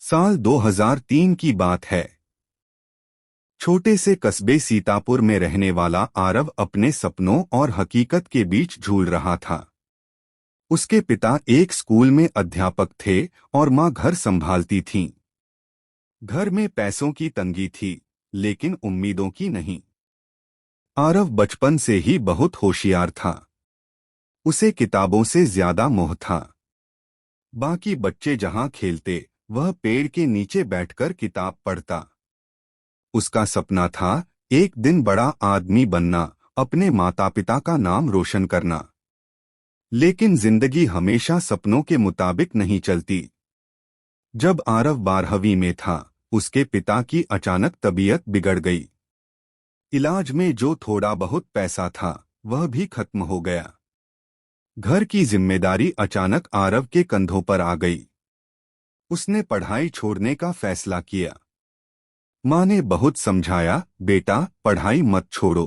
साल 2003 की बात है। छोटे से कस्बे सीतापुर में रहने वाला आरव अपने सपनों और हकीकत के बीच झूल रहा था। उसके पिता एक स्कूल में अध्यापक थे और मां घर संभालती थीं। घर में पैसों की तंगी थी, लेकिन उम्मीदों की नहीं। आरव बचपन से ही बहुत होशियार था। उसे किताबों से ज्यादा मोह था। बाकी बच्चे जहां खेलते, वह पेड़ के नीचे बैठकर किताब पढ़ता। उसका सपना था एक दिन बड़ा आदमी बनना, अपने माता पिता का नाम रोशन करना। लेकिन जिंदगी हमेशा सपनों के मुताबिक नहीं चलती। जब आरव 12वीं में था, उसके पिता की अचानक तबीयत बिगड़ गई। इलाज में जो थोड़ा बहुत पैसा था, वह भी खत्म हो गया। घर की जिम्मेदारी अचानक आरव के कंधों पर आ गई। उसने पढ़ाई छोड़ने का फैसला किया। मां ने बहुत समझाया, बेटा पढ़ाई मत छोड़ो,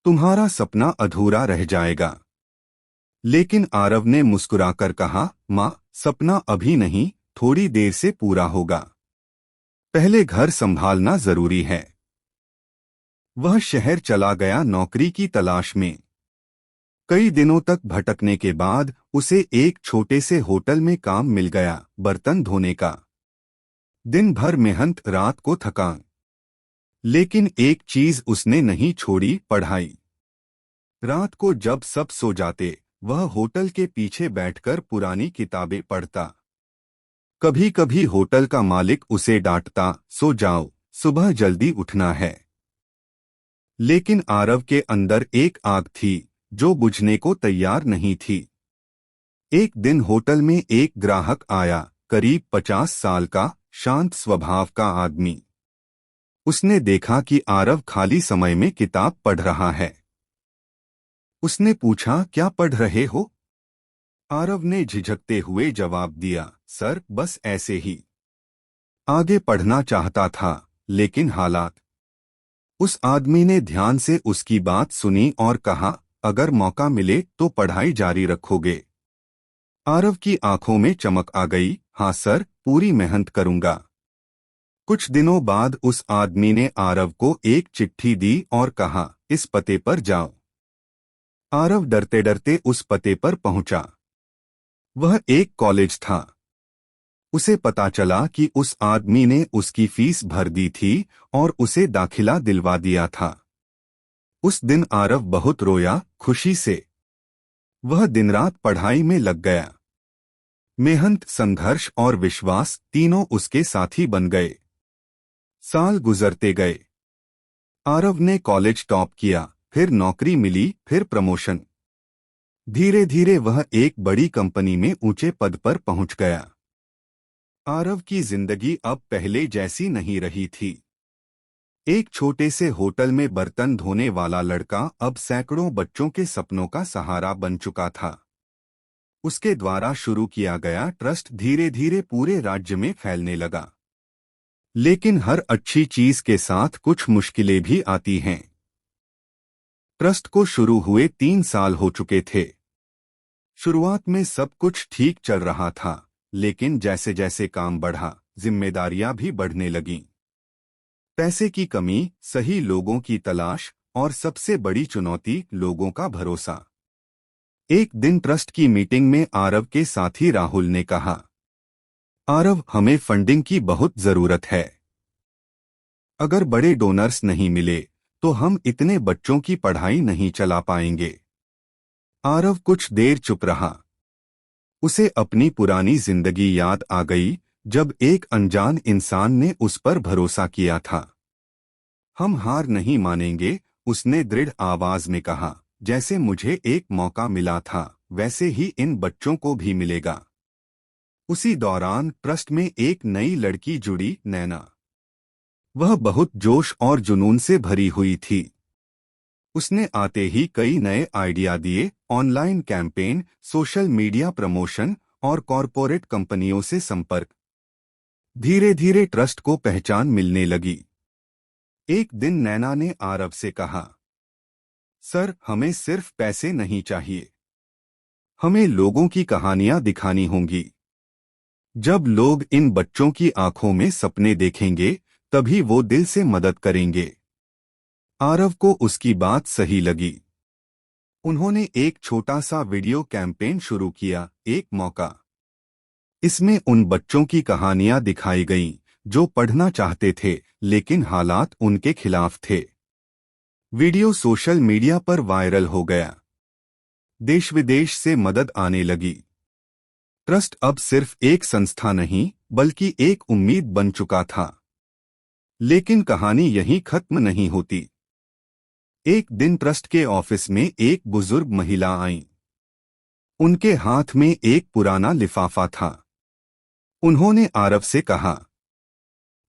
तुम्हारा सपना अधूरा रह जाएगा। लेकिन आरव ने मुस्कुराकर कहा, मां, सपना अभी नहीं, थोड़ी देर से पूरा होगा। पहले घर संभालना जरूरी है। वह शहर चला गया नौकरी की तलाश में। कई दिनों तक भटकने के बाद उसे एक छोटे से होटल में काम मिल गया, बर्तन धोने का। दिन भर मेहनत, रात को थकान। लेकिन एक चीज उसने नहीं छोड़ी, पढ़ाई। रात को जब सब सो जाते, वह होटल के पीछे बैठकर पुरानी किताबें पढ़ता। कभी कभी होटल का मालिक उसे डांटता, सो जाओ, सुबह जल्दी उठना है। लेकिन आरव के अंदर एक आग थी, जो बुझने को तैयार नहीं थी। एक दिन होटल में एक ग्राहक आया, करीब 50 साल का, शांत स्वभाव का आदमी। उसने देखा कि आरव खाली समय में किताब पढ़ रहा है। उसने पूछा, क्या पढ़ रहे हो? आरव ने झिझकते हुए जवाब दिया, सर बस ऐसे ही। आगे पढ़ना चाहता था, लेकिन हालात। उस आदमी ने ध्यान से उसकी बात सुनी और कहा, अगर मौका मिले तो पढ़ाई जारी रखोगे? आरव की आंखों में चमक आ गई, हाँ सर, पूरी मेहनत करूंगा। कुछ दिनों बाद उस आदमी ने आरव को एक चिट्ठी दी और कहा, इस पते पर जाओ। आरव डरते डरते उस पते पर पहुंचा। वह एक कॉलेज था। उसे पता चला कि उस आदमी ने उसकी फीस भर दी थी और उसे दाखिला दिलवा दिया था। उस दिन आरव बहुत रोया, खुशी से। वह दिन रात पढ़ाई में लग गया। मेहनत, संघर्ष और विश्वास तीनों उसके साथी बन गए। साल गुजरते गए। आरव ने कॉलेज टॉप किया, फिर नौकरी मिली, फिर प्रमोशन। धीरे धीरे वह एक बड़ी कंपनी में ऊंचे पद पर पहुंच गया। आरव की जिंदगी अब पहले जैसी नहीं रही थी। एक छोटे से होटल में बर्तन धोने वाला लड़का अब सैकड़ों बच्चों के सपनों का सहारा बन चुका था। उसके द्वारा शुरू किया गया ट्रस्ट धीरे धीरे पूरे राज्य में फैलने लगा। लेकिन हर अच्छी चीज के साथ कुछ मुश्किलें भी आती हैं। ट्रस्ट को शुरू हुए 3 साल हो चुके थे। शुरुआत में सब कुछ ठीक चल रहा था, लेकिन जैसे जैसे काम बढ़ा, जिम्मेदारियां भी बढ़ने लगीं। पैसे की कमी, सही लोगों की तलाश और सबसे बड़ी चुनौती, लोगों का भरोसा। एक दिन ट्रस्ट की मीटिंग में आरव के साथी राहुल ने कहा, आरव, हमें फंडिंग की बहुत जरूरत है। अगर बड़े डोनर्स नहीं मिले, तो हम इतने बच्चों की पढ़ाई नहीं चला पाएंगे। आरव कुछ देर चुप रहा। उसे अपनी पुरानी जिंदगी याद आ गई, जब एक अनजान इंसान ने उस पर भरोसा किया था। हम हार नहीं मानेंगे, उसने दृढ़ आवाज में कहा, जैसे मुझे एक मौका मिला था, वैसे ही इन बच्चों को भी मिलेगा। उसी दौरान ट्रस्ट में एक नई लड़की जुड़ी, नैना। वह बहुत जोश और जुनून से भरी हुई थी। उसने आते ही कई नए आइडिया दिए, online campaign, social media promotion और कॉरपोरेट कंपनियों से संपर्क। धीरे धीरे ट्रस्ट को पहचान मिलने लगी। एक दिन नैना ने आरव से कहा, सर, हमें सिर्फ पैसे नहीं चाहिए, हमें लोगों की कहानियां दिखानी होंगी। जब लोग इन बच्चों की आंखों में सपने देखेंगे तभी वो दिल से मदद करेंगे। आरव को उसकी बात सही लगी। उन्होंने एक छोटा सा वीडियो कैंपेन शुरू किया, एक मौका। इसमें उन बच्चों की कहानियां दिखाई गईं जो पढ़ना चाहते थे लेकिन हालात उनके खिलाफ थे। वीडियो सोशल मीडिया पर वायरल हो गया। देश विदेश से मदद आने लगी। ट्रस्ट अब सिर्फ एक संस्था नहीं बल्कि एक उम्मीद बन चुका था। लेकिन कहानी यहीं खत्म नहीं होती। एक दिन ट्रस्ट के ऑफिस में एक बुजुर्ग महिला आईं। उनके हाथ में एक पुराना लिफाफा था। उन्होंने आरव से कहा,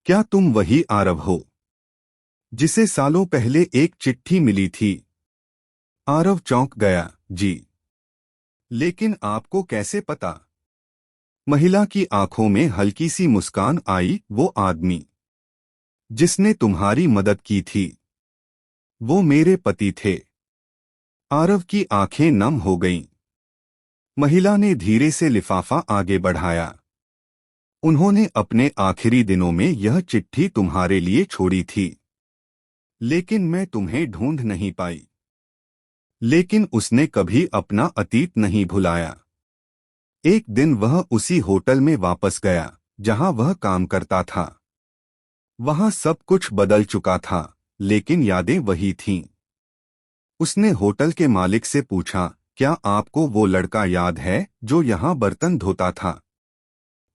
क्या तुम वही आरव हो जिसे सालों पहले एक चिट्ठी मिली थी? आरव चौंक गया, जी। लेकिन आपको कैसे पता? महिला की आंखों में हल्की सी मुस्कान आई। वो आदमी जिसने तुम्हारी मदद की थी, वो मेरे पति थे। आरव की आंखें नम हो गईं। महिला ने धीरे से लिफाफा आगे बढ़ाया। उन्होंने अपने आखिरी दिनों में यह चिट्ठी तुम्हारे लिए छोड़ी थी, लेकिन मैं तुम्हें ढूंढ नहीं पाई। लेकिन उसने कभी अपना अतीत नहीं भुलाया। एक दिन वह उसी होटल में वापस गया जहां वह काम करता था। वहां सब कुछ बदल चुका था, लेकिन यादें वही थीं। उसने होटल के मालिक से पूछा, क्या आपको वो लड़का याद है जो यहां बर्तन धोता था?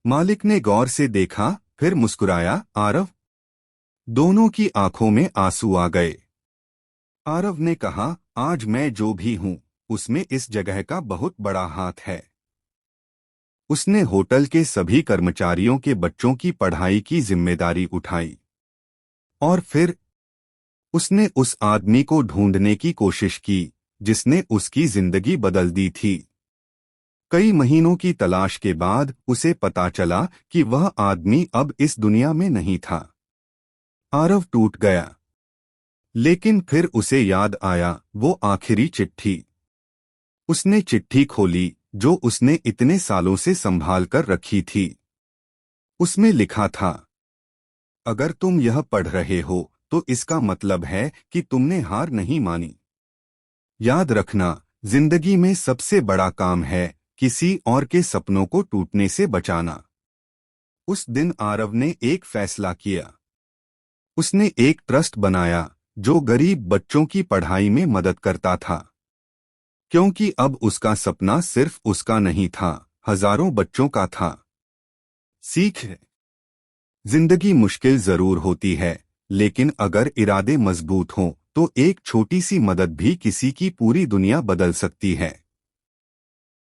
मालिक ने गौर से देखा, फिर मुस्कुराया, आरव। दोनों की आंखों में आंसू आ गए। आरव ने कहा, आज मैं जो भी हूं उसमें इस जगह का बहुत बड़ा हाथ है। उसने होटल के सभी कर्मचारियों के बच्चों की पढ़ाई की जिम्मेदारी उठाई। और फिर उसने उस आदमी को ढूंढने की कोशिश की जिसने उसकी जिंदगी बदल दी थी। कई महीनों की तलाश के बाद उसे पता चला कि वह आदमी अब इस दुनिया में नहीं था। आरव टूट गया। लेकिन फिर उसे याद आया वो आखिरी चिट्ठी। उसने चिट्ठी खोली जो उसने इतने सालों से संभाल कर रखी थी। उसमें लिखा था, अगर तुम यह पढ़ रहे हो तो इसका मतलब है कि तुमने हार नहीं मानी। याद रखना, जिंदगी में सबसे बड़ा काम है किसी और के सपनों को टूटने से बचाना। उस दिन आरव ने एक फैसला किया। उसने एक ट्रस्ट बनाया जो गरीब बच्चों की पढ़ाई में मदद करता था। क्योंकि अब उसका सपना सिर्फ उसका नहीं था, हजारों बच्चों का था। सीख है, जिंदगी मुश्किल जरूर होती है, लेकिन अगर इरादे मजबूत हों तो एक छोटी सी मदद भी किसी की पूरी दुनिया बदल सकती है।